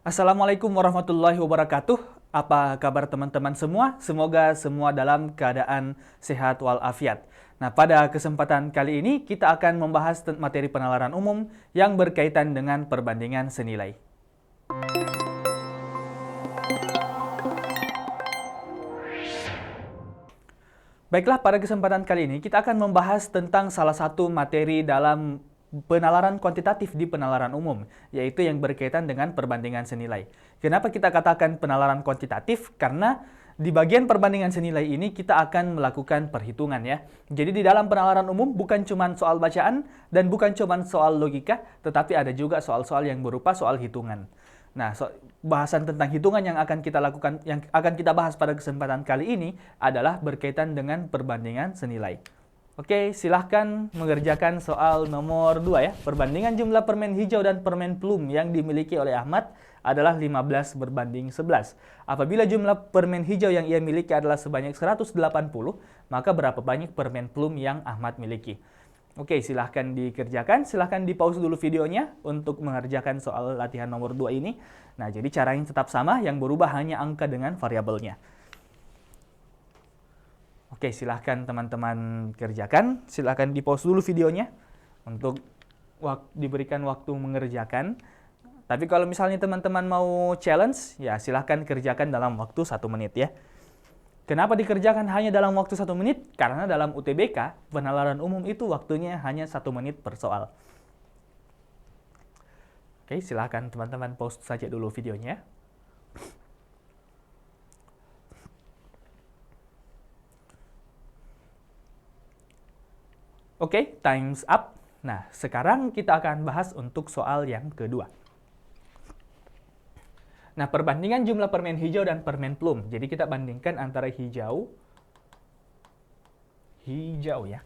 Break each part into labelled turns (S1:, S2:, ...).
S1: Assalamualaikum warahmatullahi wabarakatuh. Apa kabar teman-teman semua? Semoga semua dalam keadaan sehat walafiat. Nah, pada kesempatan kali ini kita akan membahas materi penalaran umum yang berkaitan dengan perbandingan senilai. Baiklah, pada kesempatan kali ini kita akan membahas tentang salah satu materi dalam penalaran kuantitatif di penalaran umum, yaitu yang berkaitan dengan perbandingan senilai. Kenapa kita katakan penalaran kuantitatif? Karena di bagian perbandingan senilai ini kita akan melakukan perhitungan ya. Jadi di dalam penalaran umum bukan cuma soal bacaan dan bukan cuma soal logika, tetapi ada juga soal-soal yang berupa soal hitungan. Nah, bahasan tentang hitungan yang akan kita lakukan, yang akan kita bahas pada kesempatan kali ini adalah berkaitan dengan perbandingan senilai. Oke, silahkan mengerjakan soal nomor 2 ya. Perbandingan jumlah permen hijau dan permen plum yang dimiliki oleh Ahmad adalah 15 berbanding 11. Apabila jumlah permen hijau yang ia miliki adalah sebanyak 180, maka berapa banyak permen plum yang Ahmad miliki? Oke, silahkan dikerjakan. Silahkan di-pause dulu videonya untuk mengerjakan soal latihan nomor 2 ini. Nah, jadi caranya tetap sama, yang berubah hanya angka dengan variabelnya. Oke, silahkan teman-teman kerjakan. Silahkan di-pause dulu videonya untuk diberikan waktu mengerjakan. Tapi kalau misalnya teman-teman mau challenge, ya silahkan kerjakan dalam waktu 1 menit ya. Kenapa dikerjakan hanya dalam waktu 1 menit? Karena dalam UTBK, penalaran umum itu waktunya hanya 1 menit per soal. Oke, silahkan teman-teman pause saja dulu videonya. Oke, time's up. Nah, sekarang kita akan bahas untuk soal yang kedua. Nah, perbandingan jumlah permen hijau dan permen plum. Jadi kita bandingkan antara hijau ya,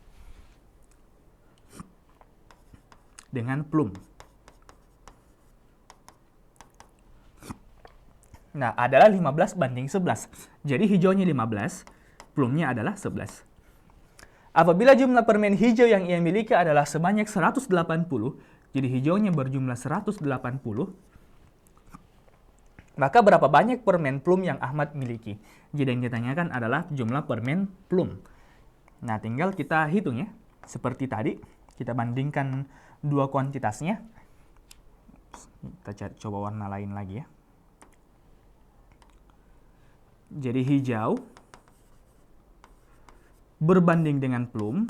S1: dengan plum. Nah, adalah 15 banding 11. Jadi hijaunya 15, plumnya adalah 11. Apabila jumlah permen hijau yang ia miliki adalah sebanyak 180, jadi hijaunya berjumlah 180, maka berapa banyak permen plum yang Ahmad miliki? Jadi yang ditanyakan adalah jumlah permen plum. Nah, tinggal kita hitung ya. Seperti tadi, kita bandingkan dua kuantitasnya. Kita coba warna lain lagi ya. Jadi hijau berbanding dengan plum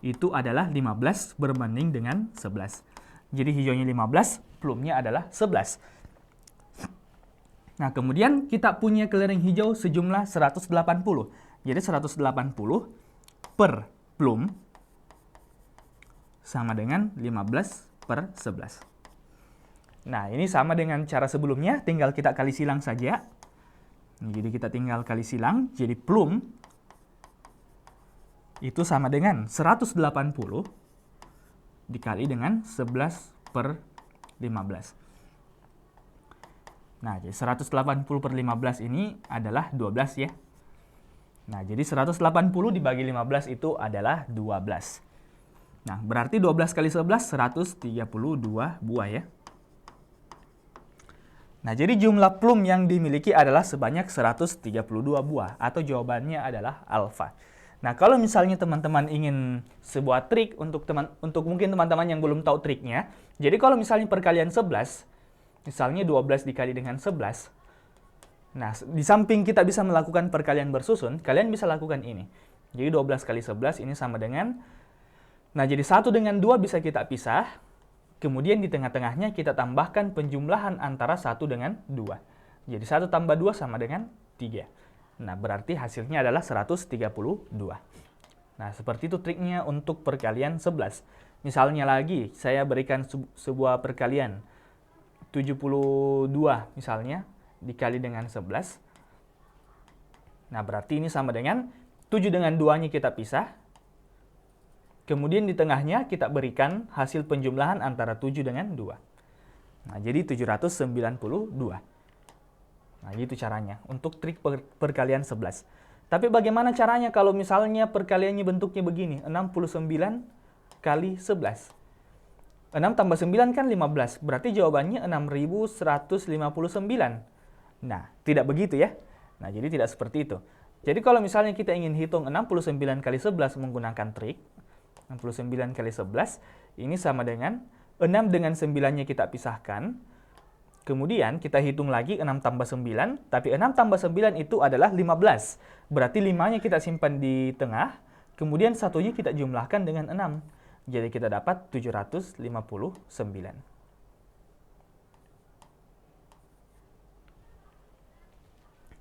S1: itu adalah 15 berbanding dengan 11. Jadi hijaunya 15, plumnya adalah 11. Nah, kemudian kita punya kelereng hijau sejumlah 180. Jadi 180 per plum sama dengan 15 per 11. Nah, ini sama dengan cara sebelumnya, tinggal kita kali silang saja. Jadi kita tinggal kali silang, jadi plum itu sama dengan 180 dikali dengan 11 per 15. Nah, jadi 180 per 15 ini adalah 12 ya. Nah, jadi 180 dibagi 15 itu adalah 12. Nah, berarti 12 kali 11, 132 buah ya. Nah, jadi jumlah plum yang dimiliki adalah sebanyak 132 buah, atau jawabannya adalah alfa. Nah, kalau misalnya teman-teman ingin sebuah trik untuk mungkin teman-teman yang belum tahu triknya, jadi kalau misalnya perkalian 11, misalnya 12 dikali dengan 11, nah, di samping kita bisa melakukan perkalian bersusun, kalian bisa lakukan ini. Jadi 12 kali 11 ini sama dengan, nah jadi 1 dengan 2 bisa kita pisah, kemudian di tengah-tengahnya kita tambahkan penjumlahan antara 1 dengan 2. Jadi 1 tambah 2 sama dengan 3. Nah, berarti hasilnya adalah 132. Nah, seperti itu triknya untuk perkalian 11. Misalnya lagi, saya berikan sebuah perkalian 72 misalnya dikali dengan 11. Nah, berarti ini sama dengan 7 dengan 2-nya kita pisah. Kemudian di tengahnya kita berikan hasil penjumlahan antara 7 dengan 2. Nah, jadi 792. Nah, itu caranya untuk trik perkalian 11. Tapi bagaimana caranya kalau misalnya perkaliannya bentuknya begini, 69 kali 11. 6 tambah 9 kan 15, berarti jawabannya 6159. Nah, tidak begitu ya. Nah, jadi tidak seperti itu. Jadi kalau misalnya kita ingin hitung 69 kali 11 menggunakan trik, 69 kali 11, ini sama dengan 6 dengan 9-nya kita pisahkan, kemudian kita hitung lagi 6 tambah 9, tapi 6 tambah 9 itu adalah 15. Berarti 5-nya kita simpan di tengah, kemudian satunya kita jumlahkan dengan 6. Jadi kita dapat 759.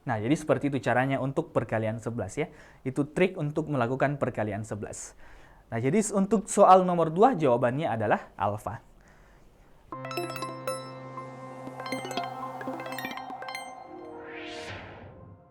S1: Nah, jadi seperti itu caranya untuk perkalian 11 ya. Itu trik untuk melakukan perkalian 11. Nah, jadi untuk soal nomor 2 jawabannya adalah alfa.